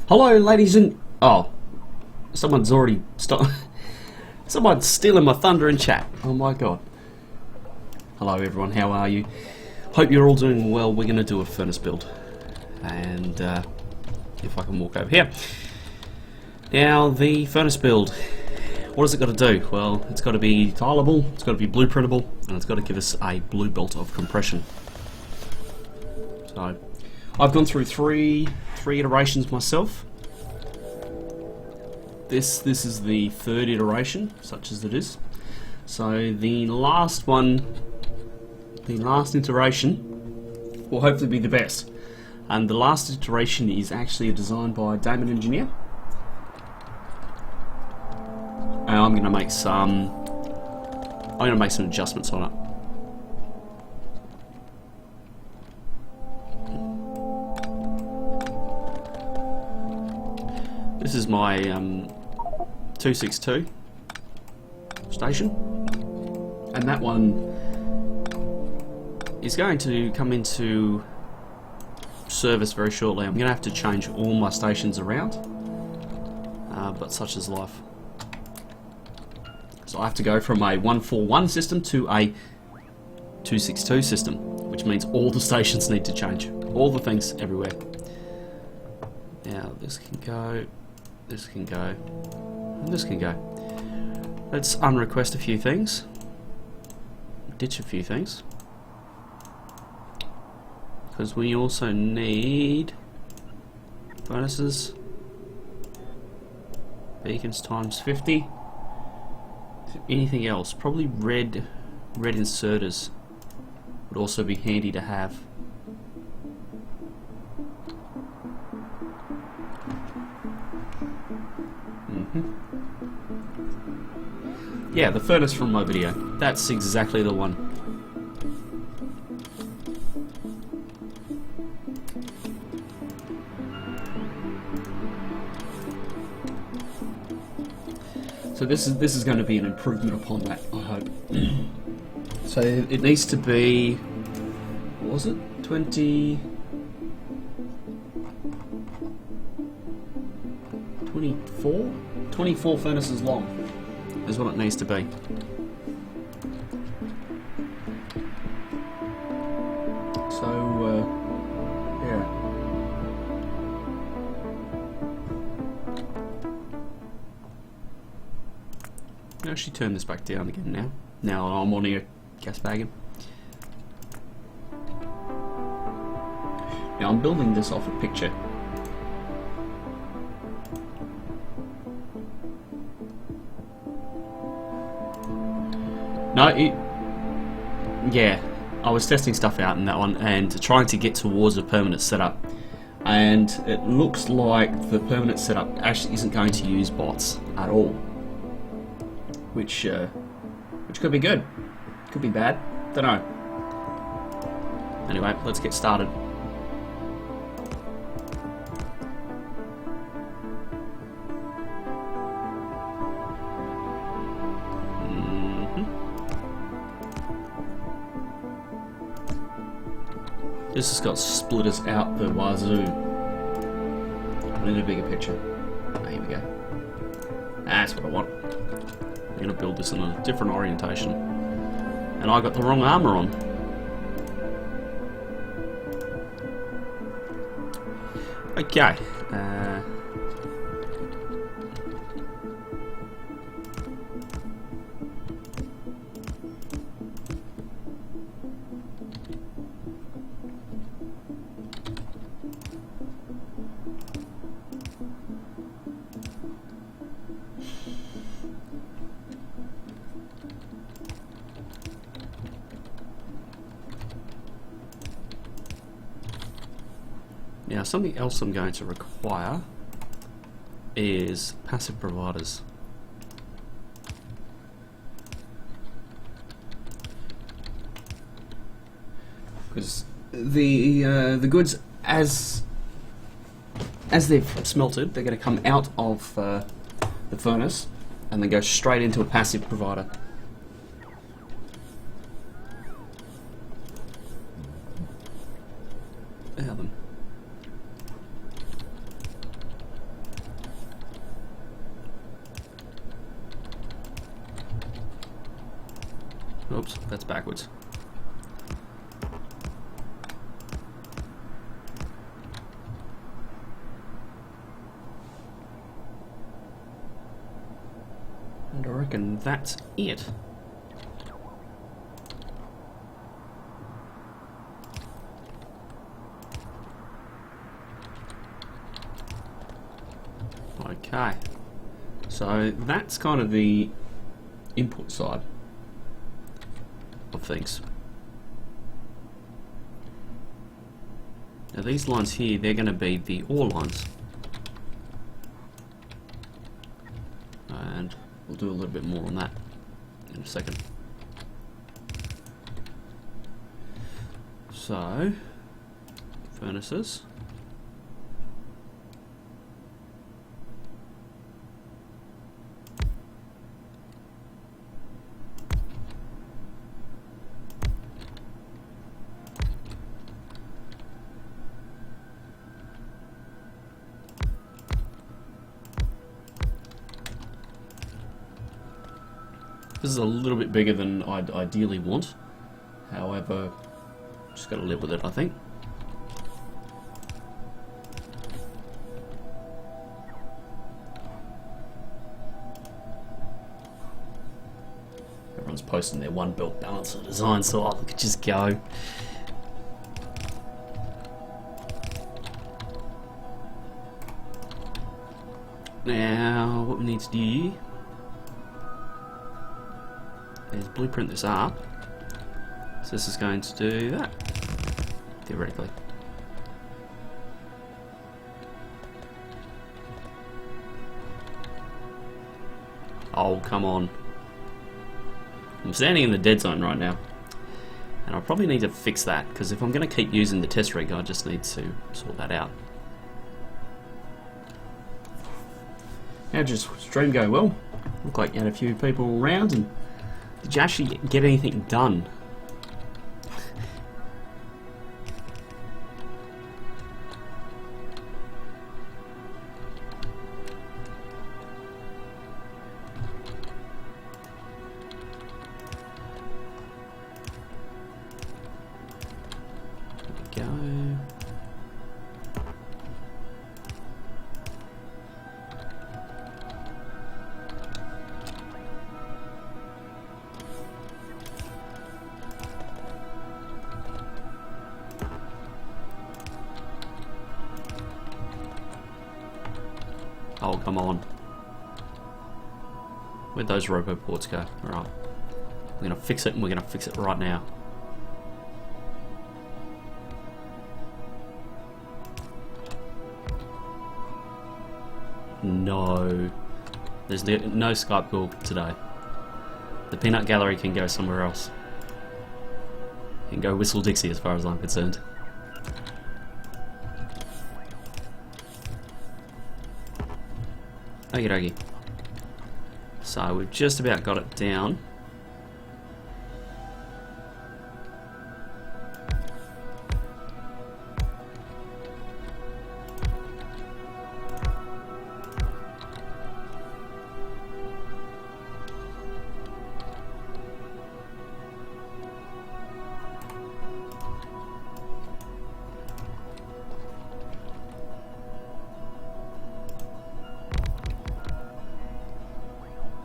Hello, ladies and... Oh, someone's already... Someone's stealing my thunder in chat. Oh my god. Hello everyone, how are you? Hope you're all doing well. We're going to do a furnace build. And if I can walk over here. Now, the furnace build. What has it got to do? Well, it's got to be tileable, it's got to be blueprintable, and it's got to give us a blue belt of compression. So, I've gone through three iterations myself. This is the third iteration, such as it is. So the last one, the last iteration, will hopefully be the best. And the last iteration is actually a design by Damon Engineer. And I'm gonna make some adjustments on it. This is my 262 station, and that one is going to come into service very shortly. I'm going to have to change all my stations around, but such is life. So I have to go from a 141 system to a 262 system, which means all the stations need to change. All the things everywhere. Now this can go, this can go, and this can go. Let's unrequest a few things. Ditch a few things. Because we also need bonuses. Beacons times 50. Anything else? Probably red inserters would also be handy to have. Yeah, the furnace from my video. That's exactly the one. So this is going to be an improvement upon that, I hope. So it needs to be, what was it? 24 furnaces long is what it needs to be. So yeah. I'll actually turn this back down again now. Now I'm on a gas bagging. Now I'm building this off a picture. No, yeah, I was testing stuff out in that one and trying to get towards a permanent setup, and it looks like the permanent setup actually isn't going to use bots at all, which could be good, could be bad, don't know. Anyway, let's get started. This has got splitters out the wazoo. I need a bigger picture. Oh, here we go. That's what I want. I'm going to build this in a different orientation. And I got the wrong armor on. Okay. Now, something else I'm going to require is passive providers. Because the goods, as they've smelted, they're going to come out of the furnace and then go straight into a passive provider. Now then. Oops, that's backwards. And I reckon that's it. Okay, so that's kind of the input side of things. Now these lines here, they're going to be the ore lines. And we'll do a little bit more on that in a second. So, furnaces. This is a little bit bigger than I'd ideally want. However, just got to live with it, I think. Everyone's posting their one belt balancer design, so I could just go. Now, what we need to do is blueprint this up. So this is going to do that, theoretically. Oh, come on. I'm standing in the dead zone right now. And I probably need to fix that, because if I'm going to keep using the test rig, I just need to sort that out. How did your stream go? Well, looked like you had a few people around, and did you actually get anything done? There we go. Oh, come on. Where'd those robo ports go? Alright. We're gonna fix it, and we're gonna fix it right now. No. There's no Skype call today. The peanut gallery can go somewhere else. You can go Whistle Dixie as far as I'm concerned. Okie dokie. So we've just about got it down.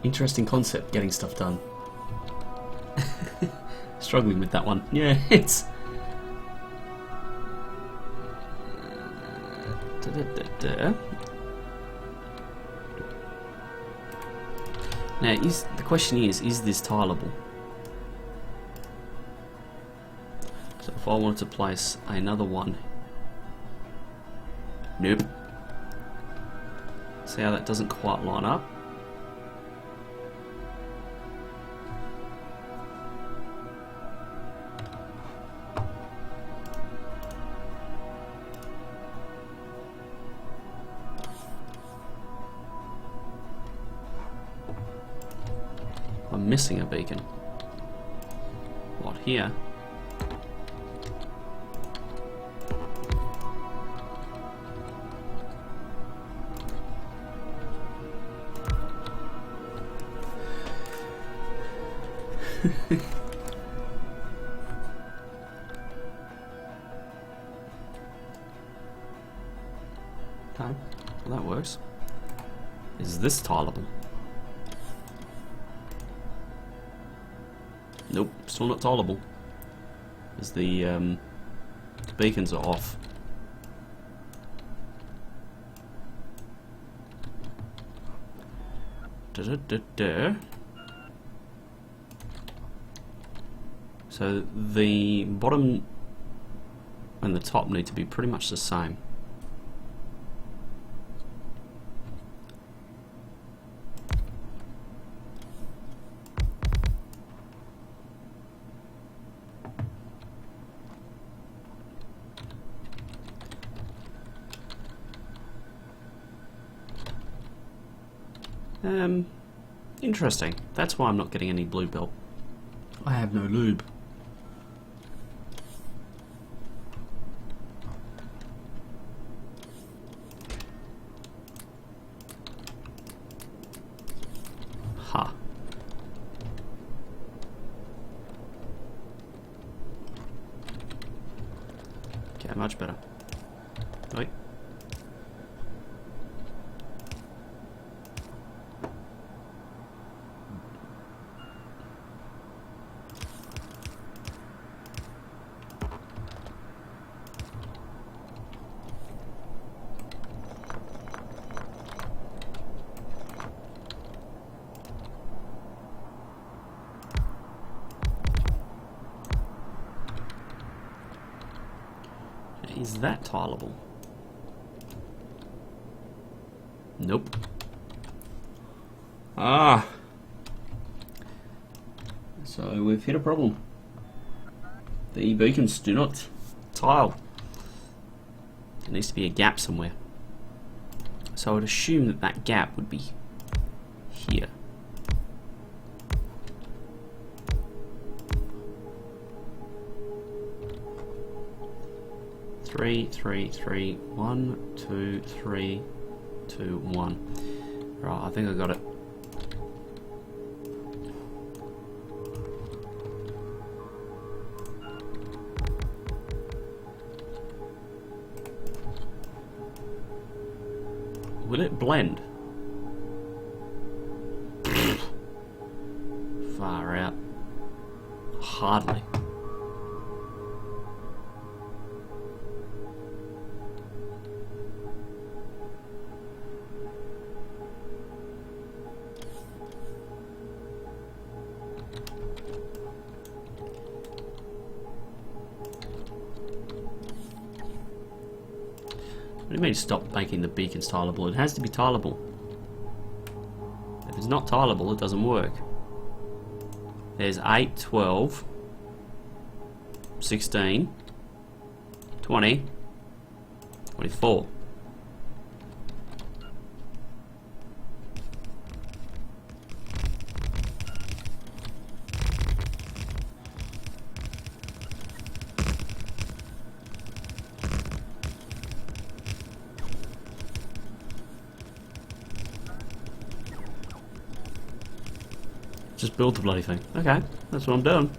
Interesting concept, getting stuff done. Struggling with that one. Yeah, it's... Now, the question is this tileable? So if I wanted to place another one... Nope. See how that doesn't quite line up? I'm missing a beacon. What, here? that works. Is this tileable? Nope, still not tileable. As the beacons are off. So the bottom and the top need to be pretty much the same. Interesting. That's why I'm not getting any blue belt. I have no lube. Ha. Okay, much better. Wait. Is that tileable? Nope. Ah. So we've hit a problem. The beacons do not tile. There needs to be a gap somewhere. So I would assume that that gap would be here. Three, 1, 2, 3, 2, 1. Right, I think I got it. Will it blend? Far out. Hardly. What do you mean stop making the beacons tileable? It has to be tileable. If it's not tileable, it doesn't work. There's 8, 12, 16, 20, 24. Just build the bloody thing. Okay, that's what I'm doing.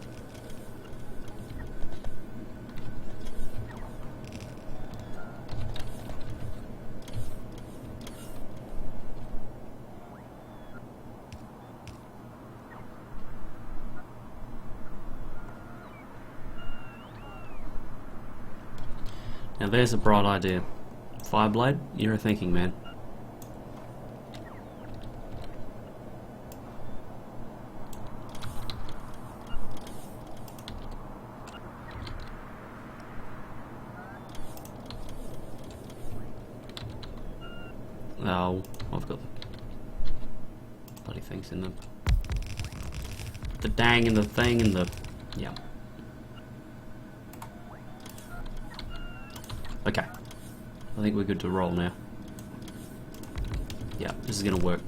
Now there's a bright idea. Fireblade, you're a thinking man. Oh, I've got the bloody things in them. The dang and the thing and the... yeah. Okay. I think we're good to roll now. Yeah, this is gonna work.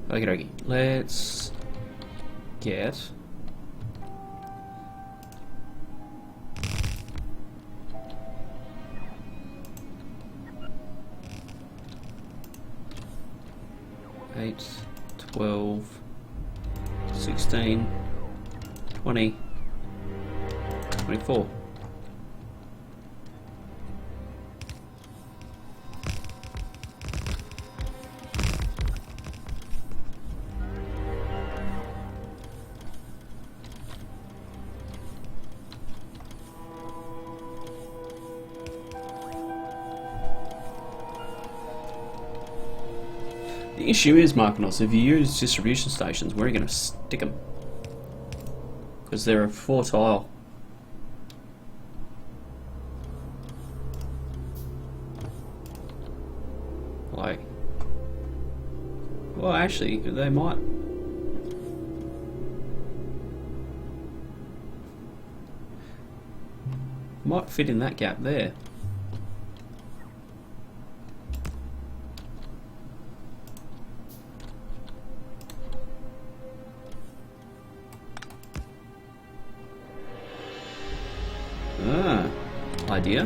Okie dokie. Let's get... (8, 12, 16, 20, 24. The issue is, Markinos, if you use distribution stations, where are you going to stick them? Because they're a 4 tile. Like, well, actually, they might fit in that gap there. Idea.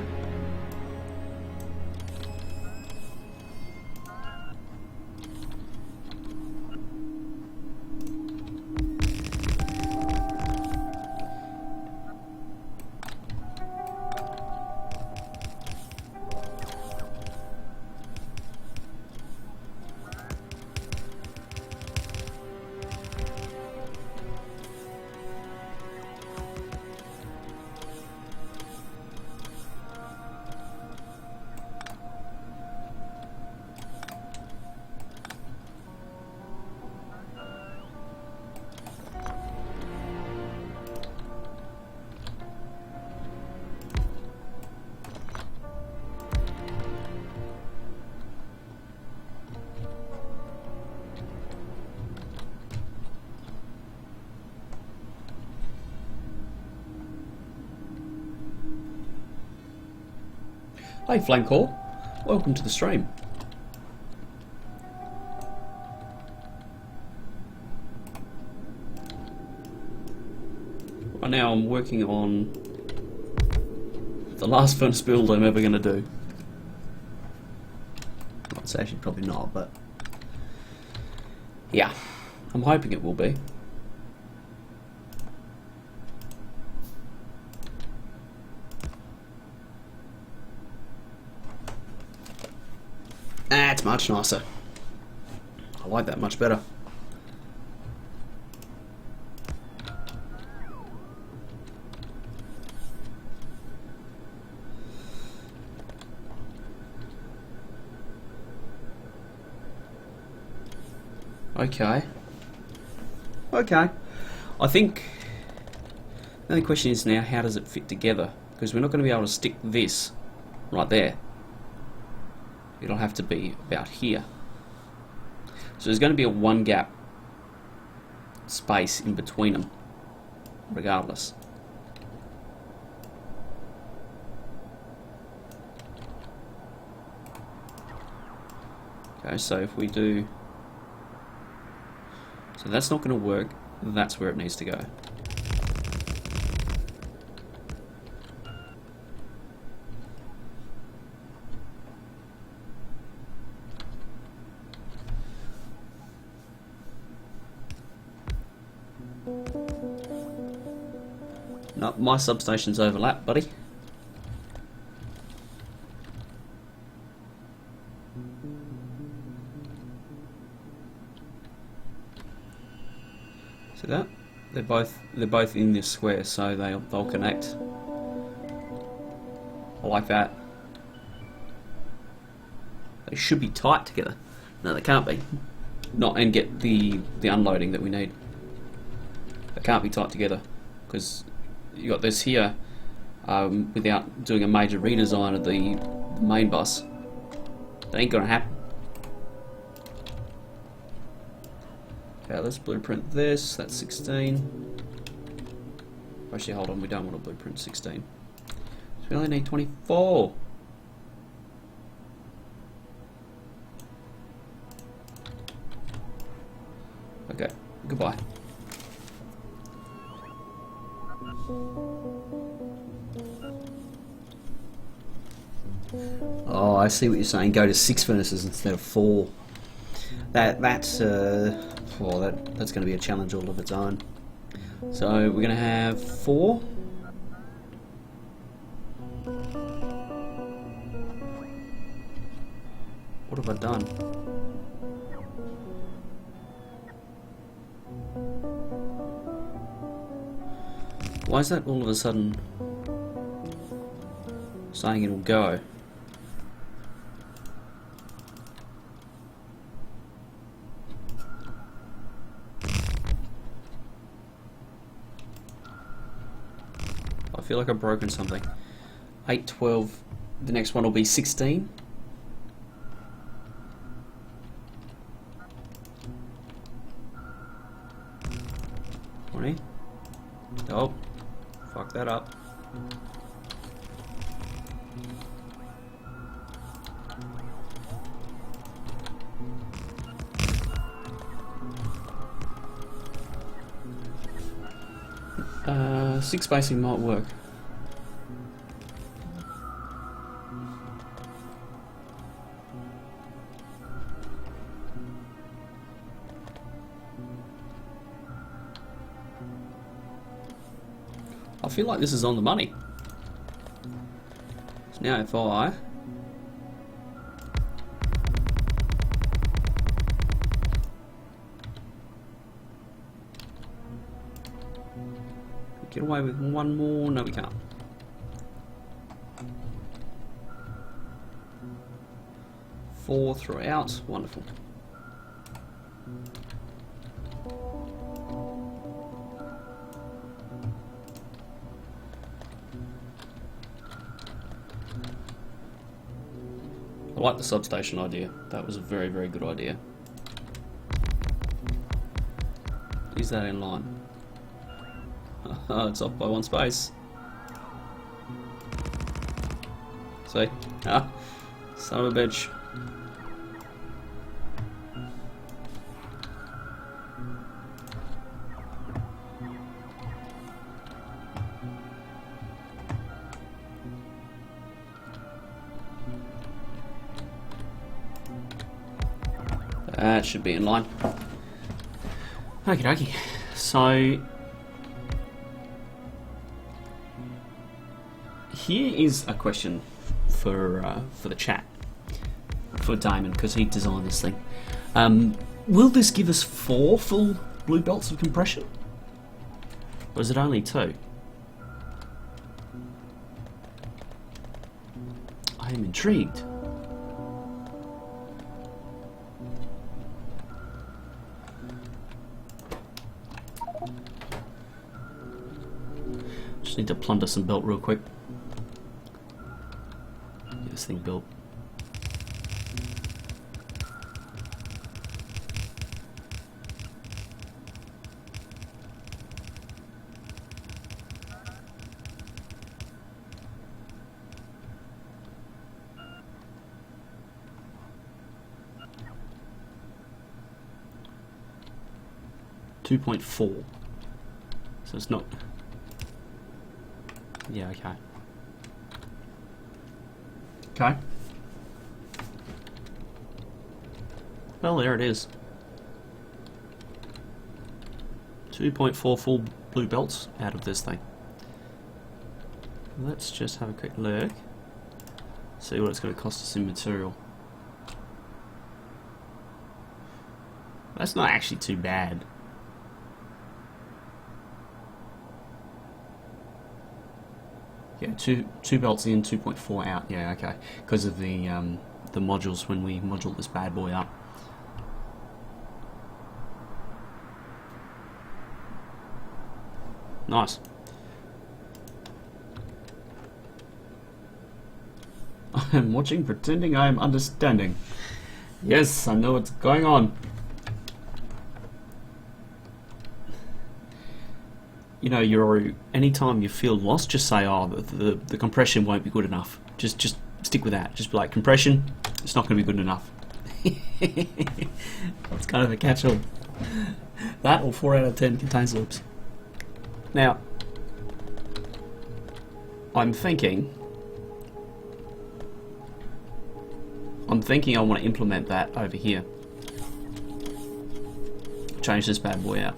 Hey Flankor, welcome to the stream. Right now I'm working on the last furnace build I'm ever going to do. Well, it's actually probably not, but yeah, I'm hoping it will be. That's much nicer. I like that much better. Okay. Okay. I think the only question is now, how does it fit together? Because we're not going to be able to stick this right there. It'll have to be about here. So there's going to be a 1 gap space in between them, regardless. Okay, so if we do... So that's not going to work. That's where it needs to go. No, my substations overlap, buddy. See that? They're both in this square, so they'll connect. I like that. They should be tight together. No, they can't be. Not and get the unloading that we need. They can't be tight together because you got this here without doing a major redesign of the main bus. That ain't gonna happen. Okay, let's blueprint this. That's 16. Actually, hold on. We don't want to blueprint 16. So we only need 24. Okay, goodbye. Oh, I see what you're saying. Go to 6 furnaces instead of 4. that's that's going to be a challenge all of its own. So we're going to have 4. What have I done? Why is that all of a sudden saying it'll go? I feel like I've broken something. 8, 12. The next one will be 16. Oh, fuck that up. Six spacing might work. I feel like this is on the money. So now if I get away with one more, no we can't. Four throughout, wonderful. I like the substation idea. That was a very, very good idea. Is that in line? It's off by 1 space. See? Ah, son of a bitch. That should be in line. Okie dokie. So here is a question for the chat, for Damon, because he designed this thing. Will this give us 4 full blue belts of compression, or is it only 2? I am intrigued. Just need to plunder some belt real quick. Get this thing built. .4, so it's not. Yeah, okay. Okay. Well, there it is. 2.4 full blue belts out of this thing. Let's just have a quick look. See what it's going to cost us in material. That's not actually too bad. Yeah, two belts in, 2.4 out. Yeah, okay. Because of the modules when we module this bad boy up. Nice. I'm watching, pretending I am understanding. Yes, I know what's going on. You know, anytime you feel lost, just say, "Oh, the compression won't be good enough." Just stick with that. Just be like, compression, it's not going to be good enough. That's kind of a catch-all. That or 4 out of 10 contains loops. Now, I'm thinking I want to implement that over here. change this bad boy out.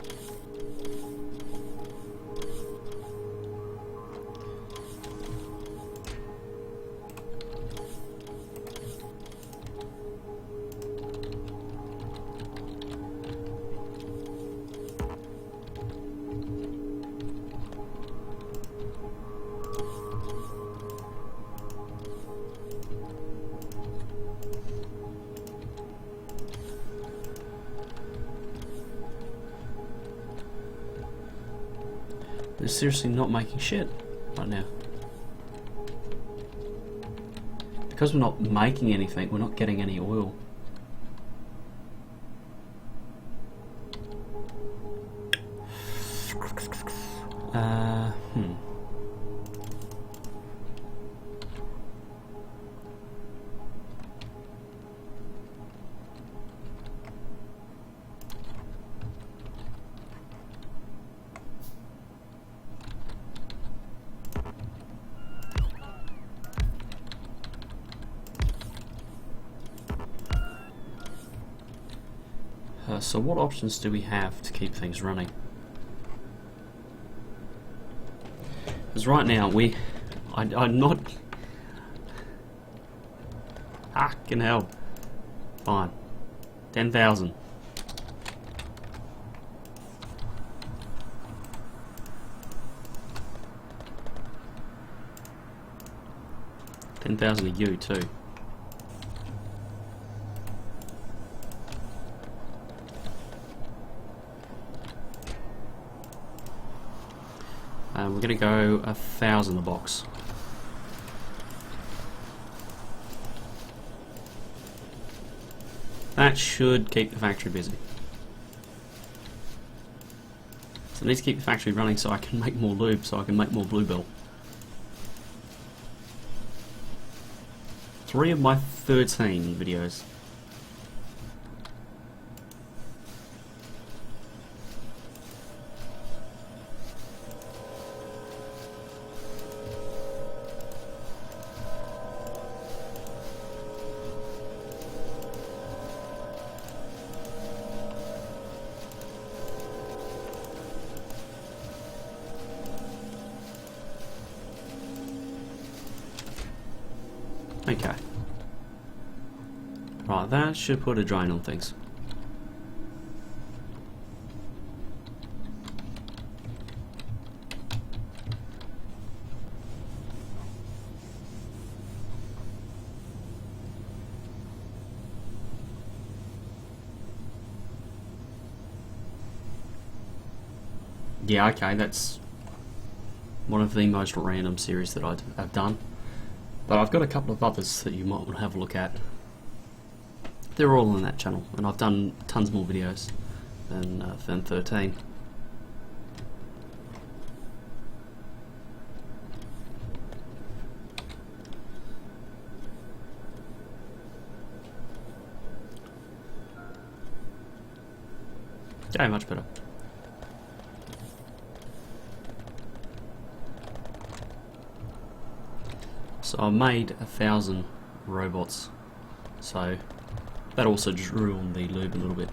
They're seriously not making shit right now. Because we're not making anything, we're not getting any oil. Hmm. So what options do we have to keep things running? Because right now I'm not. Fucking hell. Fine. 10,000. $10,000 of you too. We're going to go 1,000 a box. That should keep the factory busy. So I need to keep the factory running so I can make more lube, so I can make more bluebell. 3 of my 13 videos. Okay. Right, that should put a drain on things. Yeah, okay, that's one of the most random series that I've done. But I've got a couple of others that you might want to have a look at. They're all on that channel, and I've done tons more videos than 13. Okay, much better. So I made 1,000 robots, so that also drew on the lube a little bit.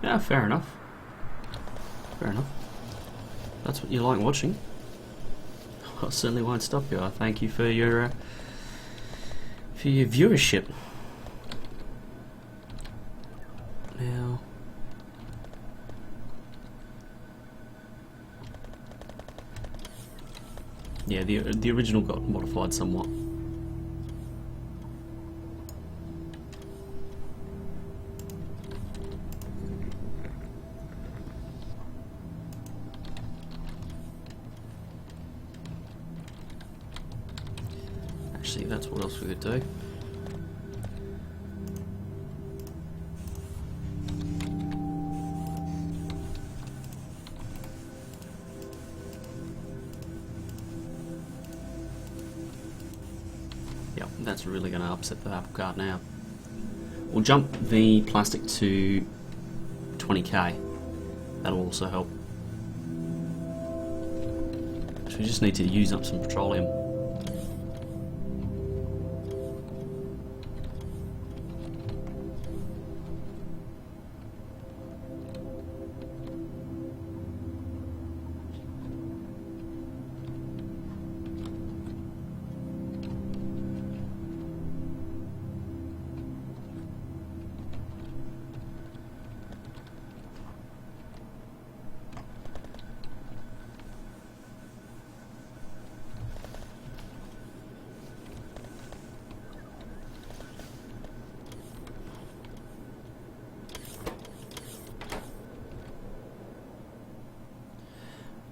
Yeah, fair enough. Fair enough. That's what you like watching. I certainly won't stop you. I thank you for your viewership. Now, yeah, the original got modified somewhat. Actually, that's what else we could do. Yep, that's really going to upset the apple cart now. We'll jump the plastic to 20k. That'll also help. So we just need to use up some petroleum.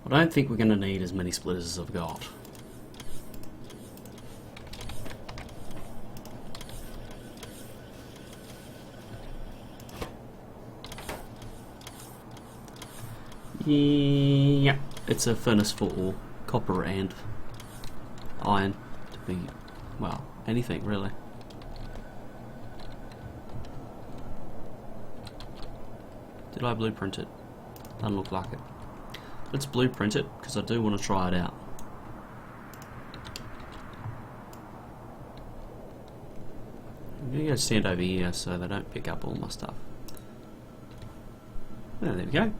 I don't think we're going to need as many splitters as I've got. Yeah, it's a furnace for copper and iron to be, well, anything really. Did I blueprint it? Doesn't look like it. Let's blueprint it, because I do want to try it out. I'm going to go stand over here so they don't pick up all my stuff. Oh, there we go.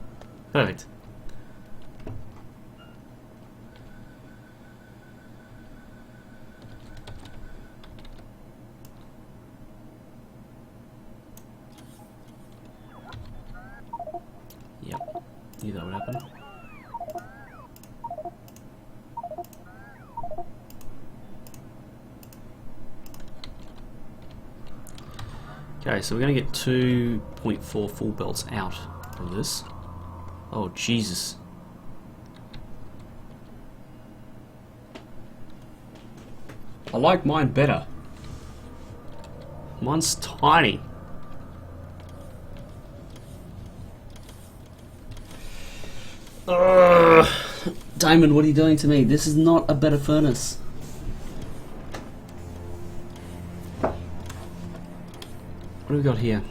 Perfect. Yep, knew that would happen. Okay, so we're going to get 2.4 full belts out of this. Oh, Jesus. I like mine better. Mine's tiny. Ugh. Damon, what are you doing to me? This is not a better furnace. What do we got here?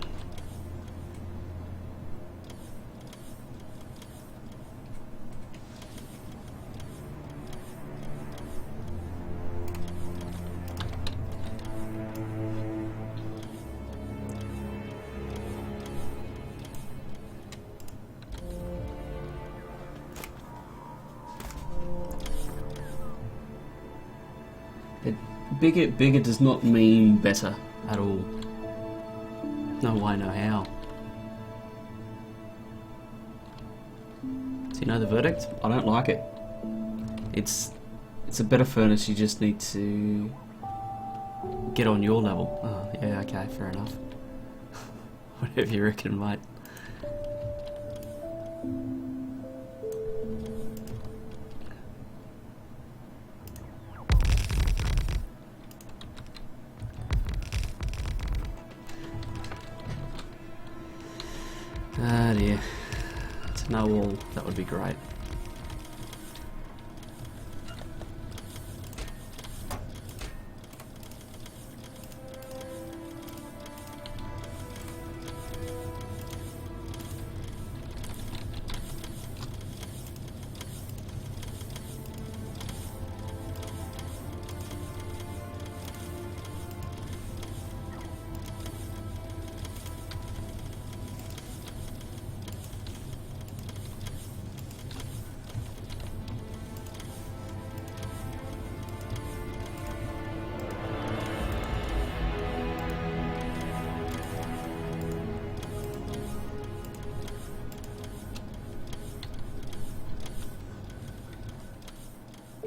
Bigger does not mean better at all. No way, no how. So you know the verdict? I don't like it. It's a better furnace, you just need to get on your level. Oh, yeah, okay, fair enough. Whatever you reckon, mate. Ah dear. To know all, that would be great.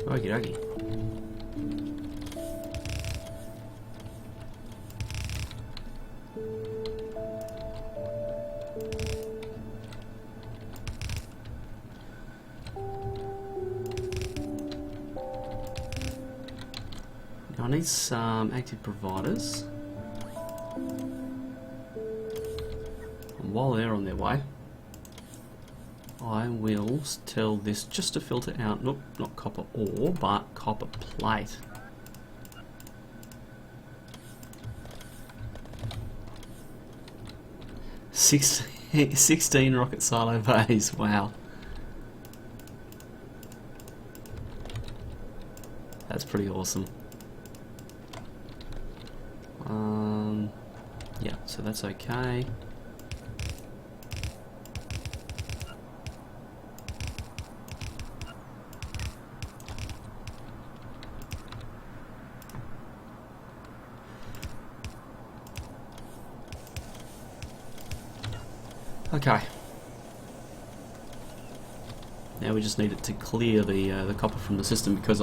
Okie dokie. Now I need some active providers. And while they're on their way, I will tell this just to filter out, nope, not copper ore, but copper plate. Sixteen rocket silo bays, wow. That's pretty awesome. Yeah, so that's okay. Okay. Now we just need it to clear the copper from the system because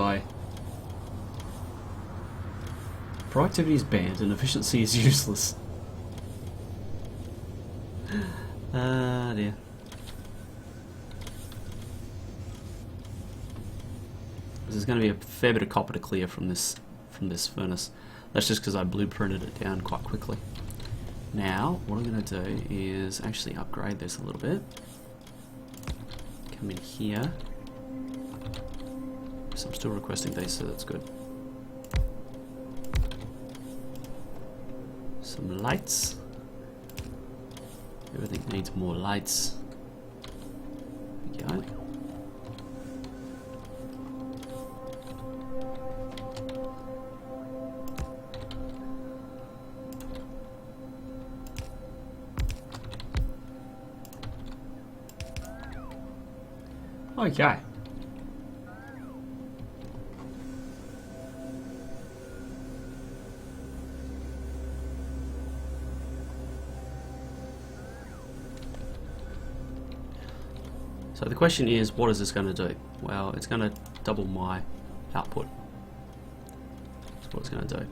proactivity is banned and efficiency is useless. Dear. There's going to be a fair bit of copper to clear from this furnace. That's just because I blueprinted it down quite quickly. Now, what I'm going to do is actually upgrade this a little bit. Come in here. So I'm still requesting these, so that's good. Some lights. Everything needs more lights. There we go. Okay. So the question is, what is this going to do? Well, it's going to double my output. That's what it's going to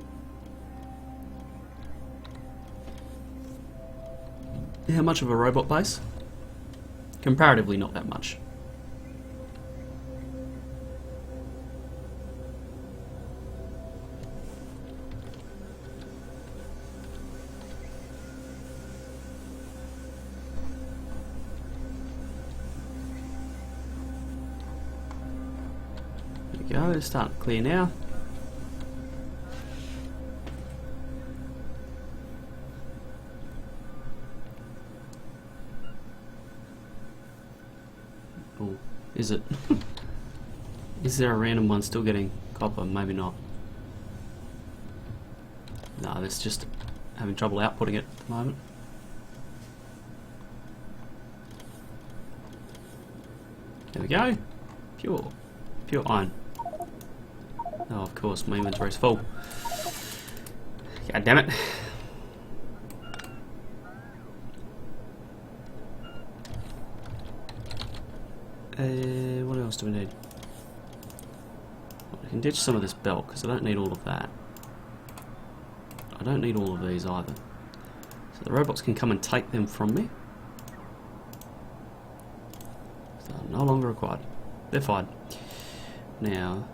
do. How much of a robot base? Comparatively not that much. There we go, start clear now. Oh, is it? Is there a random one still getting copper? Maybe not. No, that's just having trouble outputting it at the moment. There we go. Pure iron. Oh, of course, my inventory's full. God damn it. What else do we need? I can ditch some of this belt because I don't need all of that. I don't need all of these either. So the robots can come and take them from me. So they're no longer required. They're fine. Now,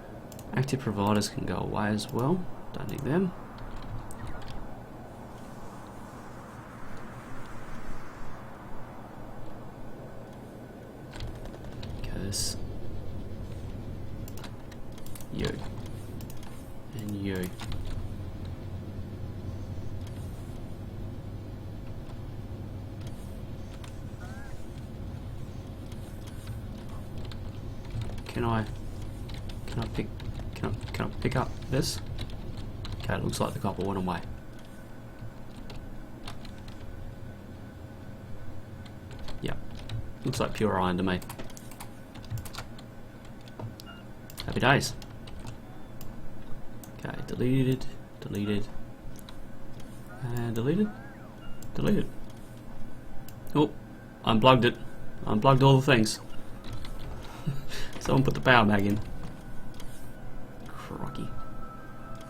active providers can go away as well. Don't need them. Because you and you. Can I pick up this? Okay, it looks like the copper went away. Yep, looks like pure iron to me. Happy days. Okay, deleted, and deleted. Oh, unplugged it. Unplugged all the things. Someone put the power mag in. Crocky.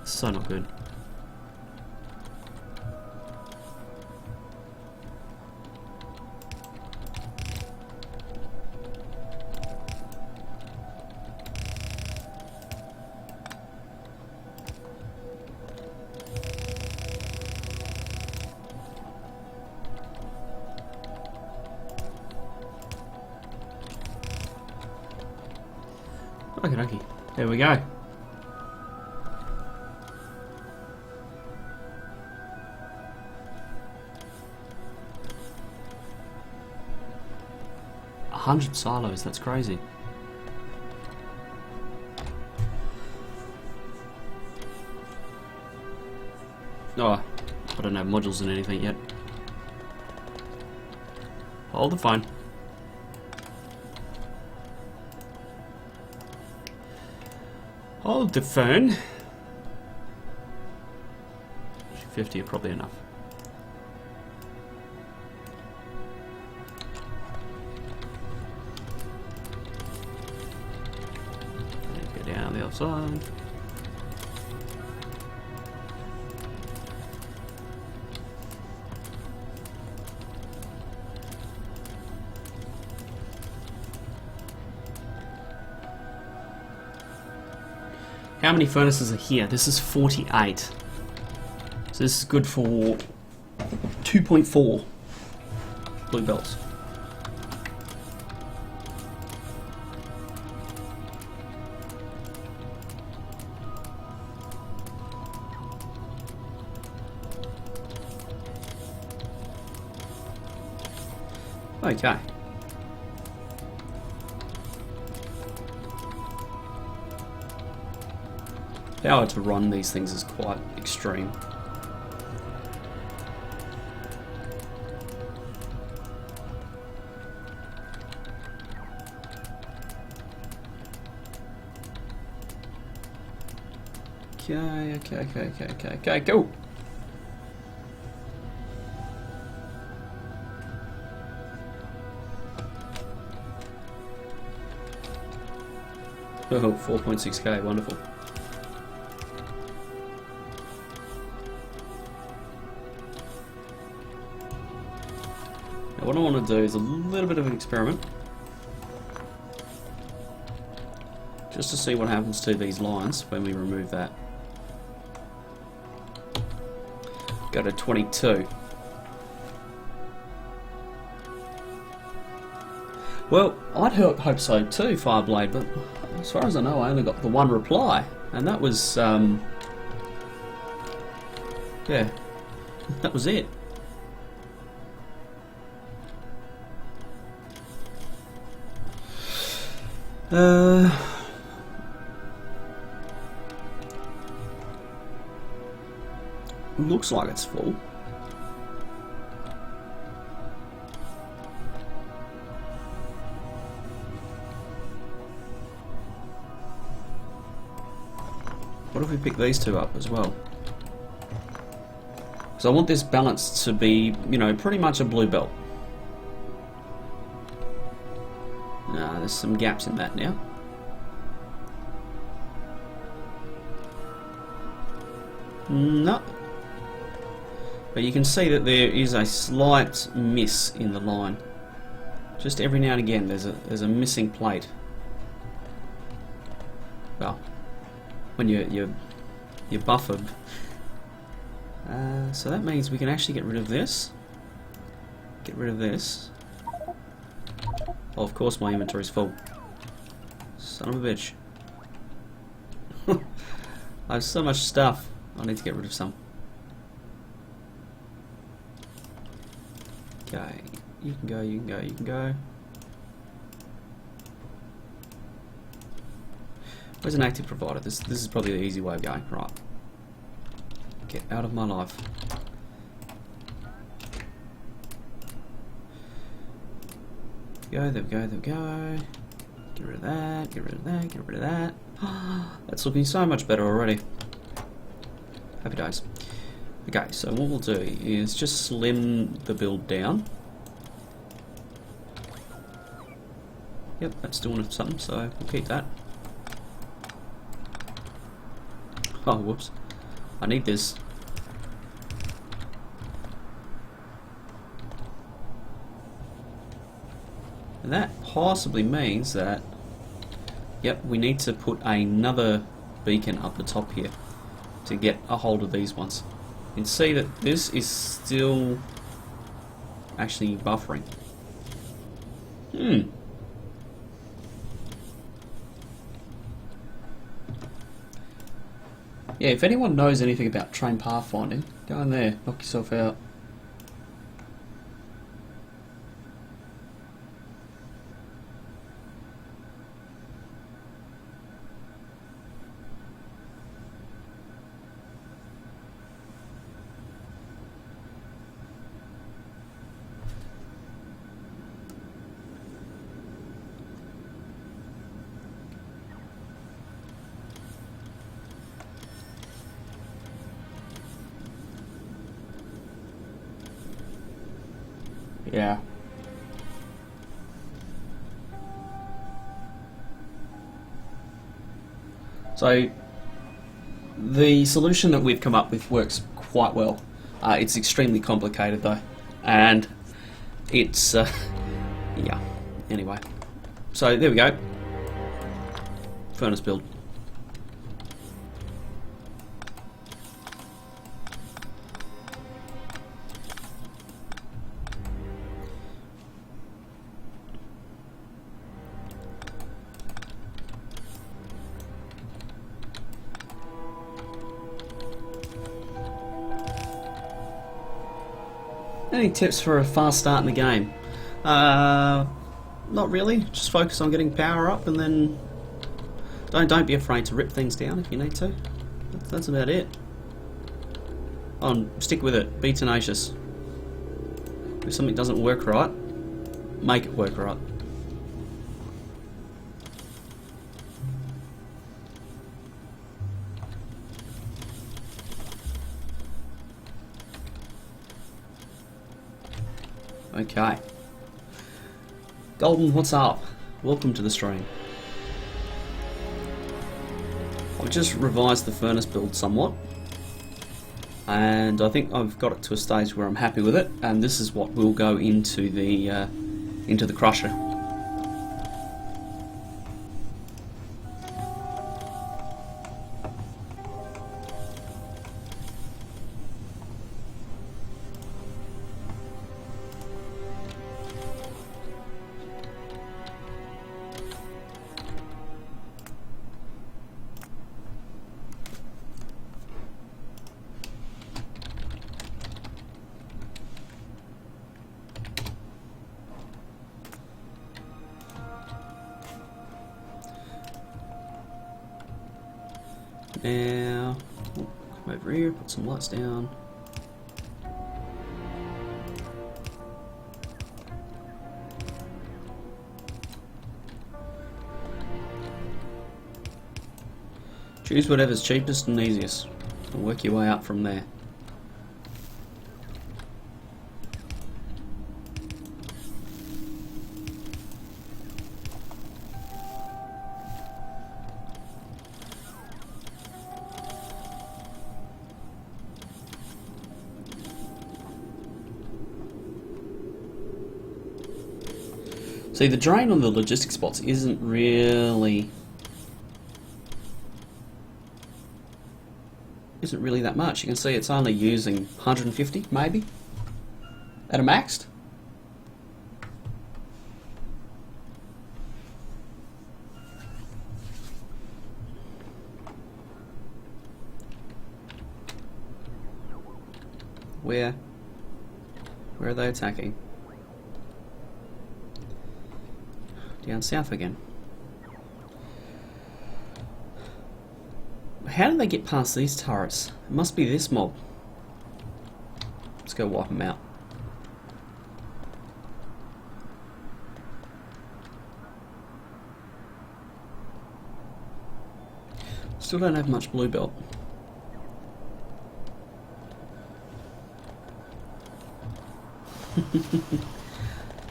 So not good. Okay, there we go. $100 silos, that's crazy. Oh, I don't have modules in anything yet. Hold the phone. Hold the phone. 50 are probably enough. Go down the other side. How many furnaces are here? This is 48. So this is good for 2.4 blue belts. Okay. Power to run these things is quite extreme. Okay, go! Oh, 4.6k, wonderful. Now what I want to do is a little bit of an experiment. Just to see what happens to these lines when we remove that. Go to 22. Well, I'd hope so too, Fireblade, but as far as I know, I only got the one reply, and that was, yeah, that was it. Looks like it's full. What if we pick these two up as well? Because I want this balance to be, you know, pretty much a blue belt. Nah, there's some gaps in that now. No. But you can see that there is a slight miss in the line. Just every now and again there's a missing plate. Well, when you're buffered. So that means we can actually get rid of this. Get rid of this. Oh, of course my inventory's full. Son of a bitch. I have so much stuff. I need to get rid of some. Okay, you can go, you can go, you can go. Where's an active provider? This is probably the easy way of going. Right. Get out of my life. There we go, there we go. Get rid of that, get rid of that, get rid of that. That's looking so much better already. Happy days. Okay, so what we'll do is just slim the build down. Yep, that's doing something, so we'll keep that. Oh, whoops. I need this. And that possibly means that, yep, we need to put another beacon up the top here to get a hold of these ones. You can see that this is still actually buffering. Yeah, if anyone knows anything about train pathfinding, go in there, knock yourself out. Yeah. So the solution that we've come up with works quite well. It's extremely complicated though, and it's yeah. Anyway, so there we go. Furnace build. Any tips for a fast start in the game? Not really. Just focus on getting power up, and then don't be afraid to rip things down if you need to. That's about it. Stick with it. Be tenacious. If something doesn't work right, make it work right. Okay. Golden, what's up? Welcome to the stream. I've just revised the furnace build somewhat, and I think I've got it to a stage where I'm happy with it, and this is what will go into the crusher. Now, come over here, put some lights down. Choose whatever's cheapest and easiest, and work your way up from there. See, the drain on the logistic spots isn't really that much. You can see it's only using 150 maybe at a maxed. Where are they attacking? Down south again. How did they get past these turrets? It must be this mob. Let's go wipe them out. Still don't have much blue belt.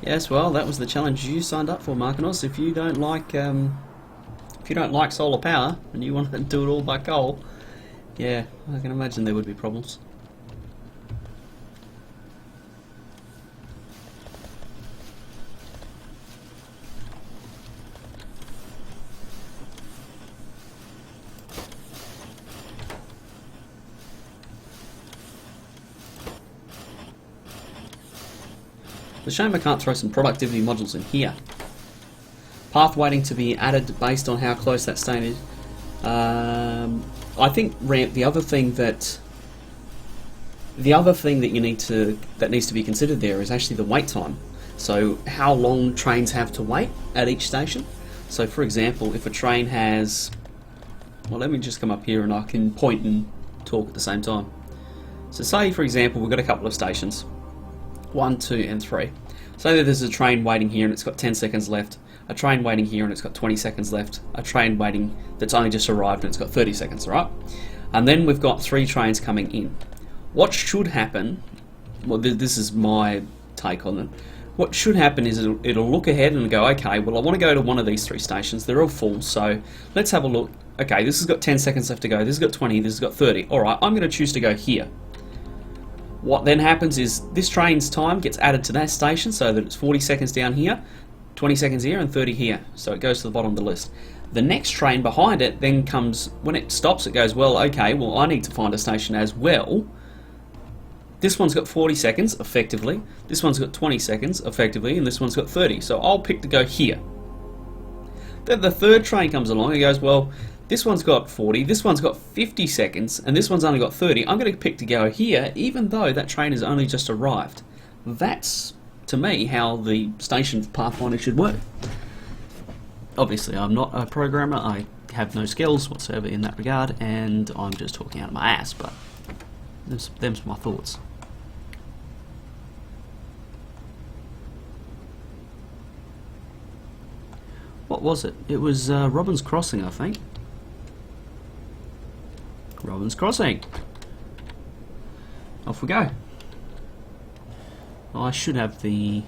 Yes, well, that was the challenge you signed up for, Markinos. If you don't like solar power and you want to do it all by coal, yeah, I can imagine there would be problems. It's a shame I can't throw some productivity modules in here. Path waiting to be added based on how close that stain is. I think the other thing that needs to be considered there is actually the wait time. So how long trains have to wait at each station. So for example, if a train has, well, let me just come up here and I can point and talk at the same time. So say for example we've got a couple of stations. 1, 2 and 3. Say that there's a train waiting here and it's got 10 seconds left, a train waiting here and it's got 20 seconds left, a train waiting that's only just arrived and it's got 30 seconds, right? And then we've got 3 trains coming in. What should happen, well this is my take on it. What should happen is it'll look ahead and go, okay, well I want to go to one of these 3 stations. They're all full, so let's have a look. Okay, this has got 10 seconds left to go. This has got 20. This has got 30. All right, I'm going to choose to go here. What then happens is this train's time gets added to that station so that it's 40 seconds down here, 20 seconds here, and 30 here. So it goes to the bottom of the list. The next train behind it then comes, when it stops, it goes, well, okay, well I need to find a station as well. This one's got 40 seconds, effectively. This one's got 20 seconds, effectively, and this one's got 30. So I'll pick to go here. Then the third train comes along and goes, well, this one's got 40, this one's got 50 seconds, and this one's only got 30. I'm going to pick to go here, even though that train has only just arrived. That's, to me, how the station pathfinder should work. Obviously, I'm not a programmer. I have no skills whatsoever in that regard, and I'm just talking out of my ass, but them's my thoughts. What was it? It was Robin's Crossing, I think. Robin's Crossing. Off we go. Well, I should have the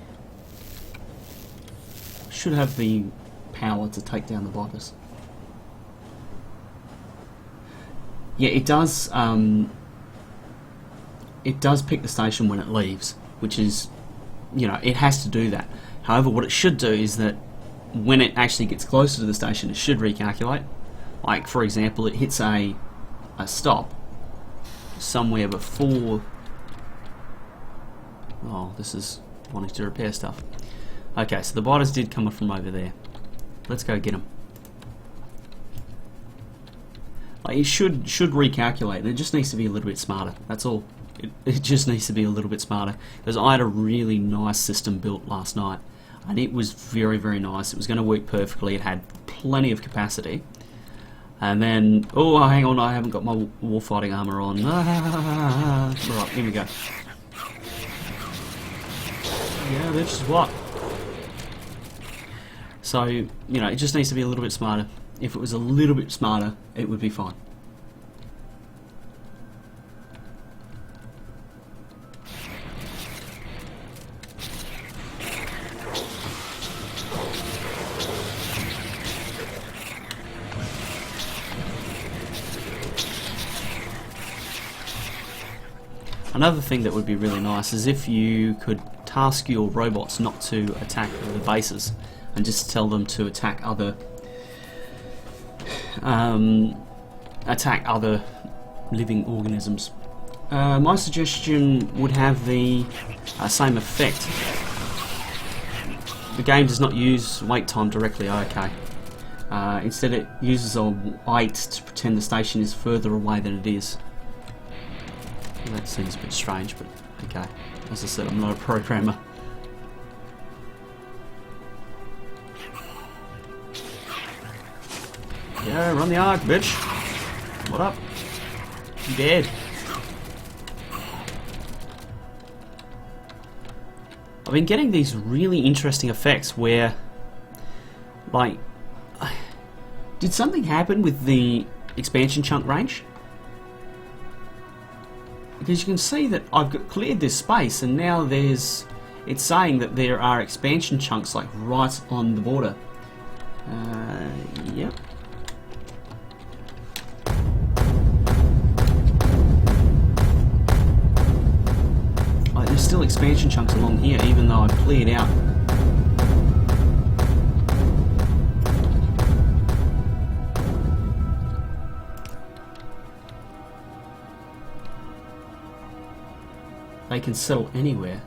power to take down the blockers. Yeah, it does. It does pick the station when it leaves, which is, you know, it has to do that. However, what it should do is that when it actually gets closer to the station, it should recalculate. Like, for example, it hits a stop somewhere before... Oh, this is wanting to repair stuff. Okay, so the biters did come from over there. Let's go get them. Like, it should recalculate, and it just needs to be a little bit smarter. That's all. It just needs to be a little bit smarter. Because I had a really nice system built last night, and it was very, very nice. It was going to work perfectly. It had plenty of capacity. And then, oh, hang on, I haven't got my warfighting armor on. Right, here we go. Yeah, this is what. So, you know, it just needs to be a little bit smarter. If it was a little bit smarter, it would be fine. Another thing that would be really nice is if you could task your robots not to attack the bases and just tell them to attack other living organisms. My suggestion would have the same effect. The game does not use wait time directly, okay. Instead it uses a wait to pretend the station is further away than it is. Well, that seems a bit strange, but okay. As I said, I'm not a programmer. Yeah, run the arc, bitch. What up? You dead. I've been getting these really interesting effects where, like, did something happen with the expansion chunk range? Because you can see that I've cleared this space, and now it's saying that there are expansion chunks like right on the border. Yep. There's still expansion chunks along here, even though I've cleared out. They can settle anywhere.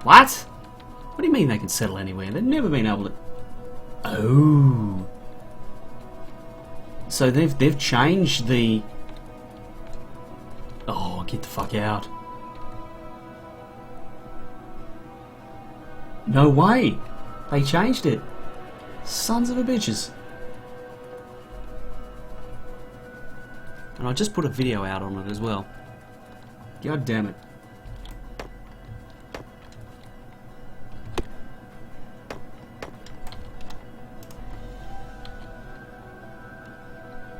What? What do you mean they can settle anywhere? They've never been able to... Oh. So they've changed the... Oh, get the fuck out. No way! They changed it. Sons of a bitches. And I just put a video out on it as well. God damn it.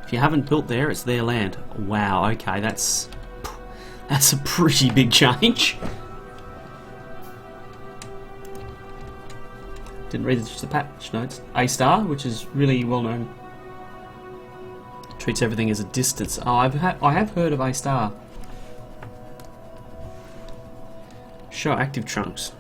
If you haven't built there, it's their land. Wow, okay, that's a pretty big change. Didn't read the patch notes. A star, which is really well known. Treats everything as a distance. Oh, I have heard of A star. Show active trunks.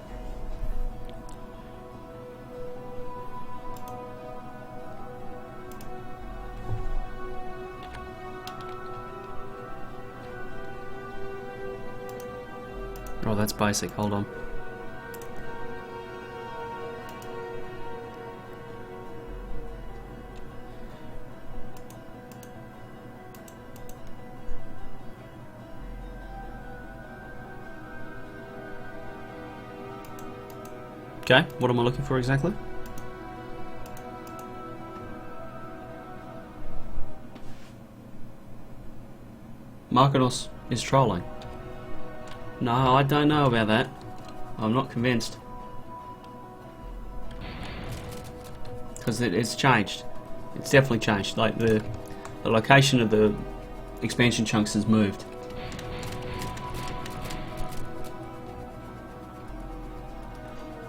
Oh, that's basic. Hold on. Okay, what am I looking for exactly? Markonos is trolling. No, I don't know about that. I'm not convinced. Because it's changed. It's definitely changed. Like the location of the expansion chunks has moved.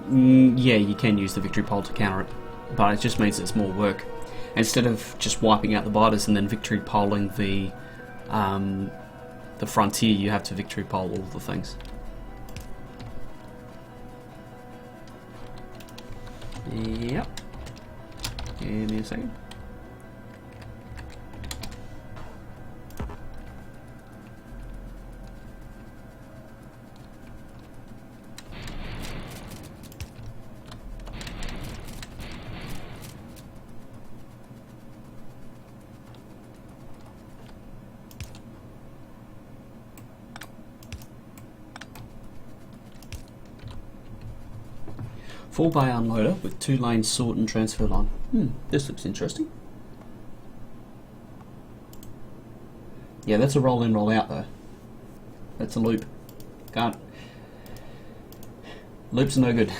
Yeah, you can use the victory pole to counter it, but it just means it's more work. Instead of just wiping out the biters and then victory polling the frontier, you have to victory pole all the things. Yep. Give me a second. Full bay unloader with 2-lane sort and transfer line. This looks interesting. Yeah, that's a roll in, roll out though. That's a loop. Can't. Loops are no good.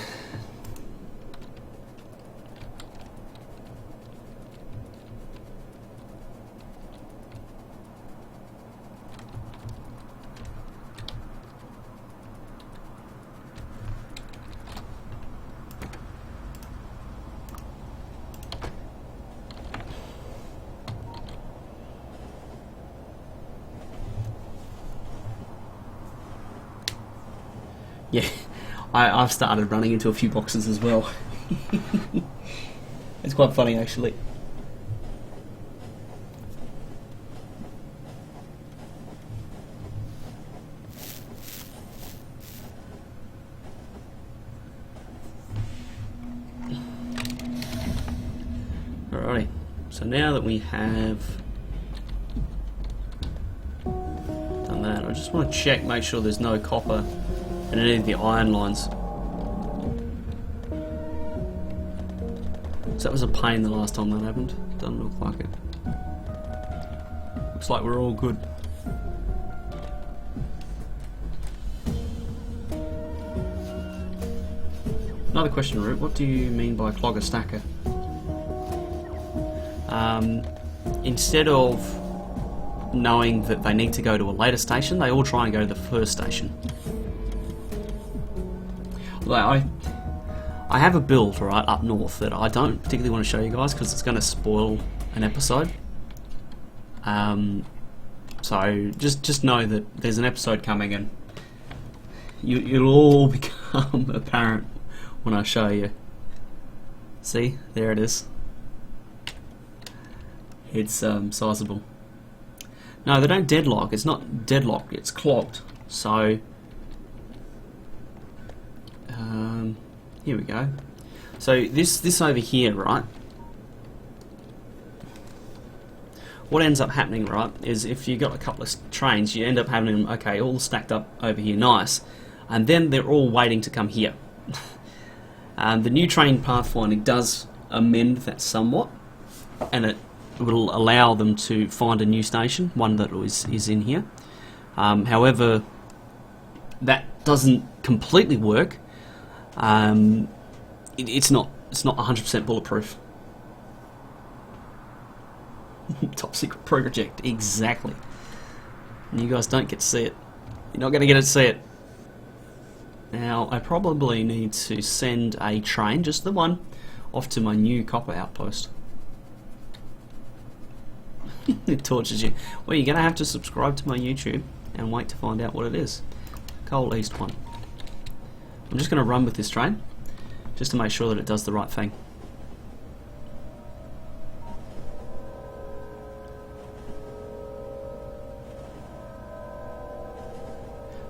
Yeah, I've started running into a few boxes as well. It's quite funny actually. Alrighty, so now that we have done that, I just want to check, make sure there's no copper and any of the iron lines. So that was a pain the last time that happened. Doesn't look like it. Looks like we're all good. Another question, Root. What do you mean by clogger stacker? Instead of knowing that they need to go to a later station, they all try and go to the first station. Like I have a build right up north that I don't particularly want to show you guys because it's going to spoil an episode. So just know that there's an episode coming and it'll all become apparent when I show you. See, there it is. It's sizable. No, they don't deadlock. It's not deadlocked. It's clogged. So. Here we go. So this over here, right? What ends up happening, right, is if you got a couple of trains, you end up having them, okay, all stacked up over here, nice, and then they're all waiting to come here. The new train pathfinding does amend that somewhat, and it will allow them to find a new station, one that is in here. However, that doesn't completely work. It's not 100% bulletproof. Top secret project, exactly. And you guys don't get to see it. You're not going to get to see it. Now, I probably need to send a train, just the one, off to my new copper outpost. It tortures you. Well, you're going to have to subscribe to my YouTube and wait to find out what it is. Coal East 1. I'm just going to run with this train, just to make sure that it does the right thing.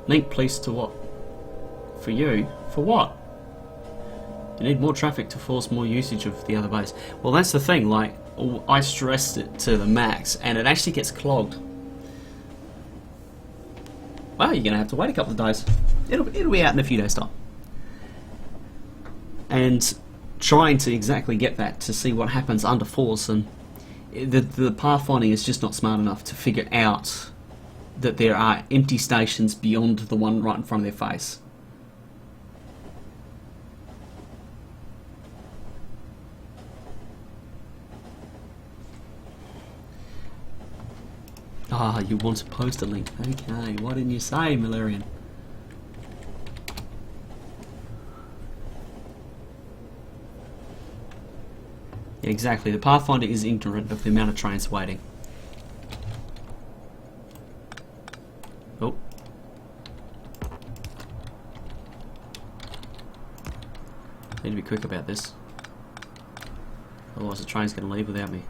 Link please to what? For you? For what? You need more traffic to force more usage of the other base. Well, that's the thing, like, I stressed it to the max and it actually gets clogged. Well, you're going to have to wait a couple of days. It'll be out in a few days' time. And trying to exactly get that to see what happens under force, and the pathfinding is just not smart enough to figure out that there are empty stations beyond the one right in front of their face. Ah, you want to post a link. Okay, why didn't you say, Malarian? Yeah, exactly, the Pathfinder is ignorant of the amount of trains waiting. Oh. Need to be quick about this. Otherwise the train's going to leave without me.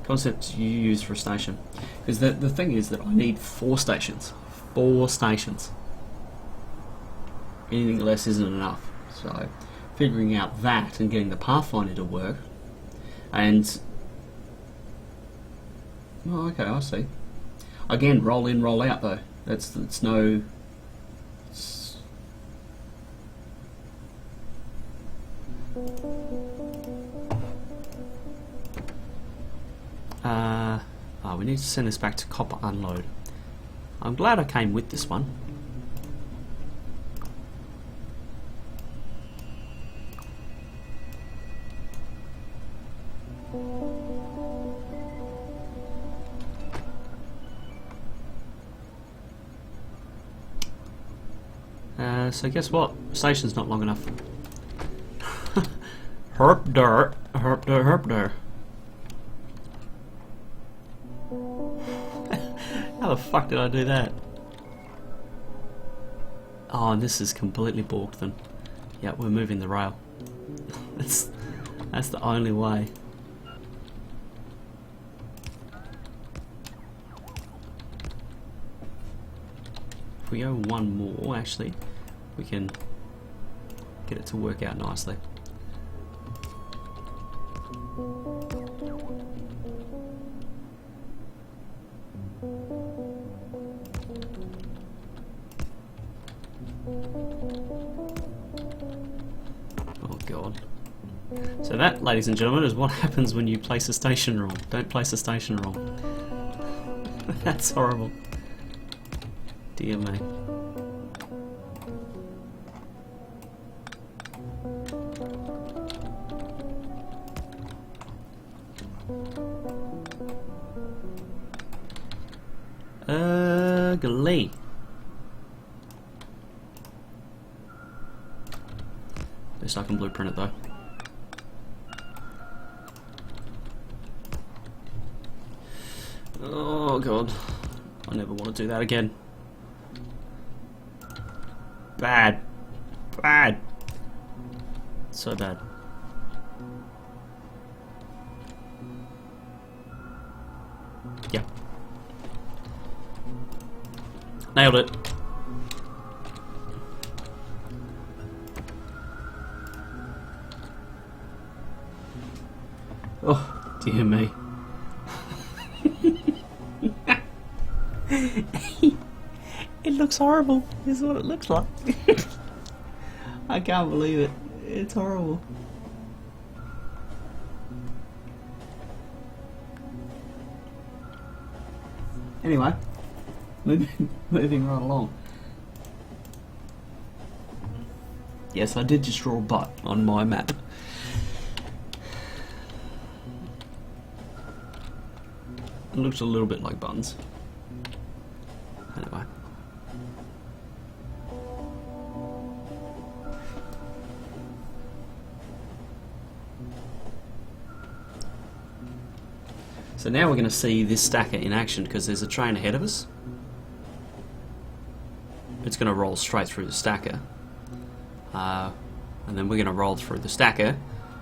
Concept you use for a station. Because the thing is that I need 4 stations. 4 stations. Anything less isn't enough. So, figuring out that and getting the Pathfinder to work. And... oh, okay, I see. Again, roll in, roll out though. It's no... oh, we need to send this back to copper unload. I'm glad I came with this one. So guess what? Station's not long enough. Herp dirt, herp dirt, herp dirt. How the fuck did I do that? Oh, and this is completely balked then. Yeah, we're moving the rail. that's the only way. If we go one more, actually, we can get it to work out nicely. Oh god. So that, ladies and gentlemen, is what happens when you place a station wrong. Don't place a station wrong. That's horrible. Dear me. Ugly. Best I can blueprint it though. Oh god. I never want to do that again. Bad. Bad. So bad. Yeah. Nailed it. Oh, dear me. It looks horrible, is what it looks like. I can't believe it. It's horrible. Anyway, moving right along. Yes, I did just draw a butt on my map. looks a little bit like buttons. Anyway. So now we're going to see this stacker in action because there's a train ahead of us. It's going to roll straight through the stacker. And then we're going to roll through the stacker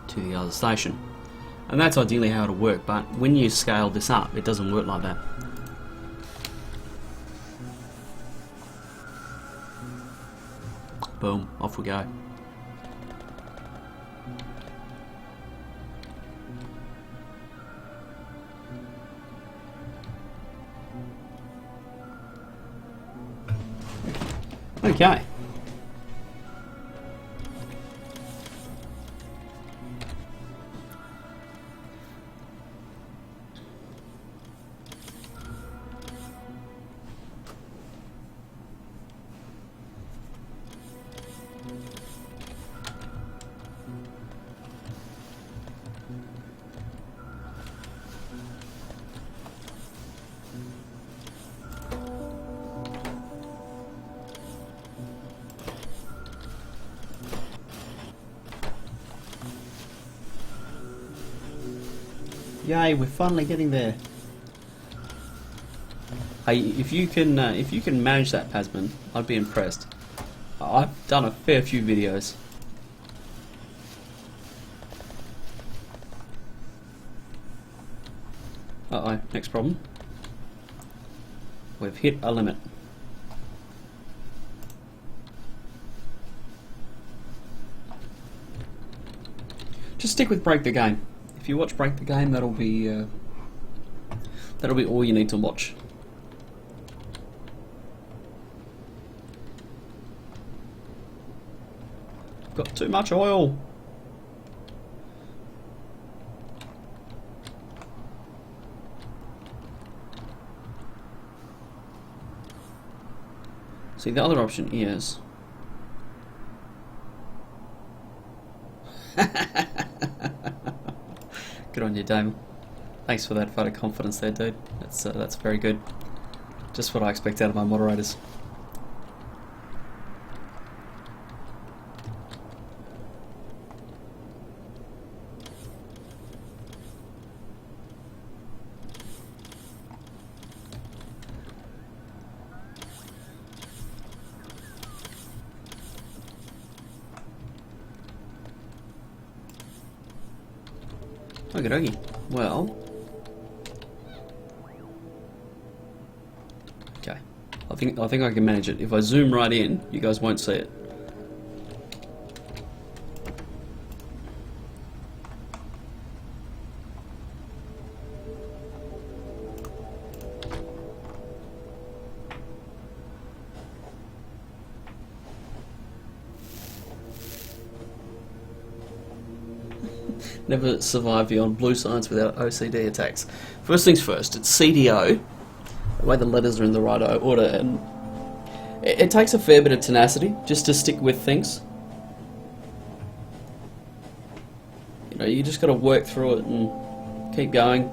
to the other station. And that's ideally how it'll work, but when you scale this up, it doesn't work like that. Boom, off we go. Okay. Yay, we're finally getting there. Hey, if you can manage that, Pasman, I'd be impressed. I've done a fair few videos. Uh-oh, next problem. We've hit a limit. Just stick with Break the Game. If you watch Break the Game, that'll be all you need to watch. Got too much oil. See, the other option is good on you, Damon. Thanks for that vote of confidence there, dude. That's very good. Just what I expect out of my moderators. Okie dokie. Well, okay. I think I can manage it. If I zoom right in, you guys won't see it. Never survive beyond blue signs without OCD attacks. First things first, it's CDO, the way the letters are in the right order, and it takes a fair bit of tenacity just to stick with things. You know, you just got to work through it and keep going.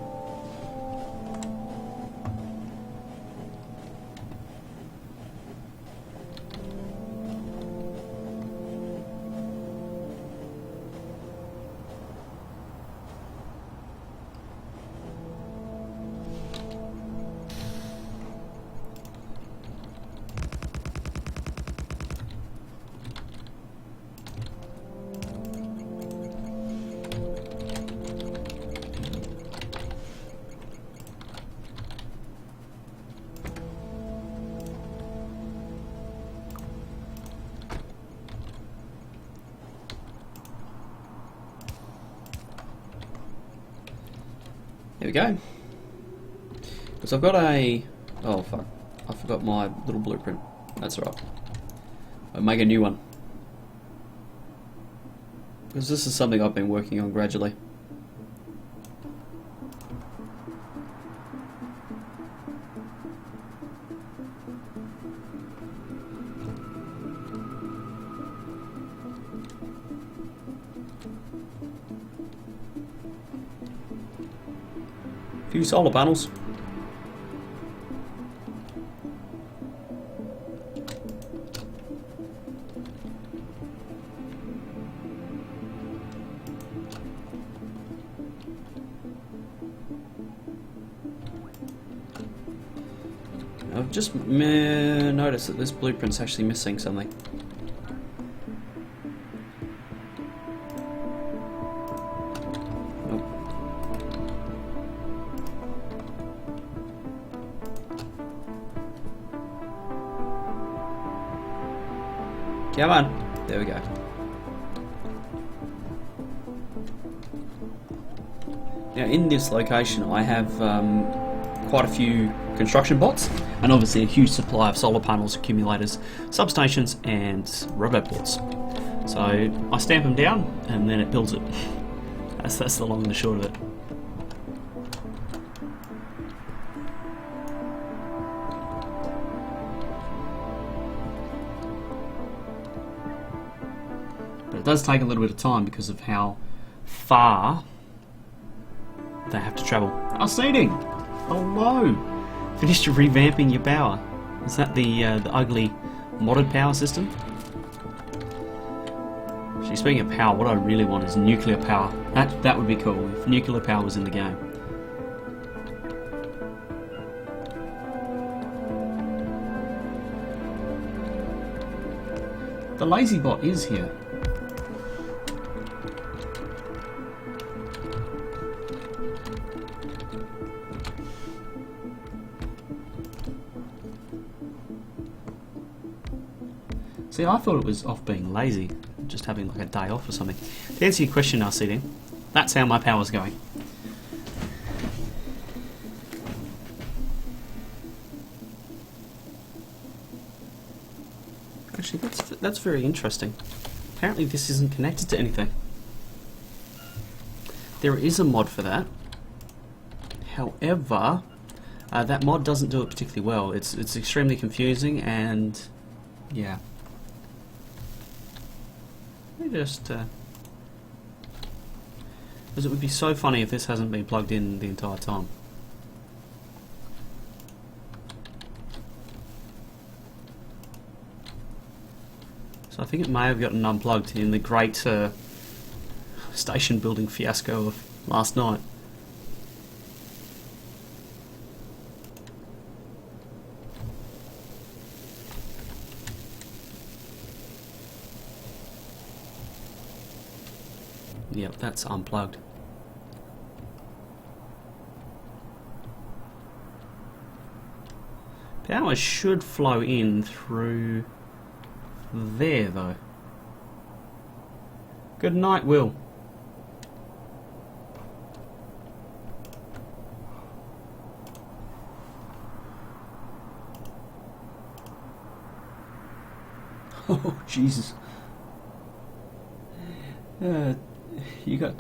There we go. Because I've got a... Oh, fuck. I forgot my little blueprint. That's right. I'll make a new one. Because this is something I've been working on gradually. Few solar panels. I've just noticed that this blueprint's actually missing something. Nope. Come on. There we go. Now in this location I have quite a few construction bots and obviously a huge supply of solar panels, accumulators, substations and roboports. So I stamp them down and then it builds it. That's the long and the short of it. But it does take a little bit of time because of how far they have to travel. Oh, seating! Hello! Finished revamping your power. Is that the ugly modded power system? Actually, speaking of power, what I really want is nuclear power. That would be cool if nuclear power was in the game. The lazy bot is here. See, I thought it was off being lazy, just having like a day off or something. To answer your question now, CD, that's how my power's going. Actually, that's very interesting. Apparently this isn't connected to anything. There is a mod for that. However, that mod doesn't do it particularly well. It's extremely confusing and yeah. Just because it would be so funny if this hasn't been plugged in the entire time. So I think it may have gotten unplugged in the great station building fiasco of last night. Yep, that's unplugged. Power should flow in through there, though. Good night, Will. Oh, Jesus. You got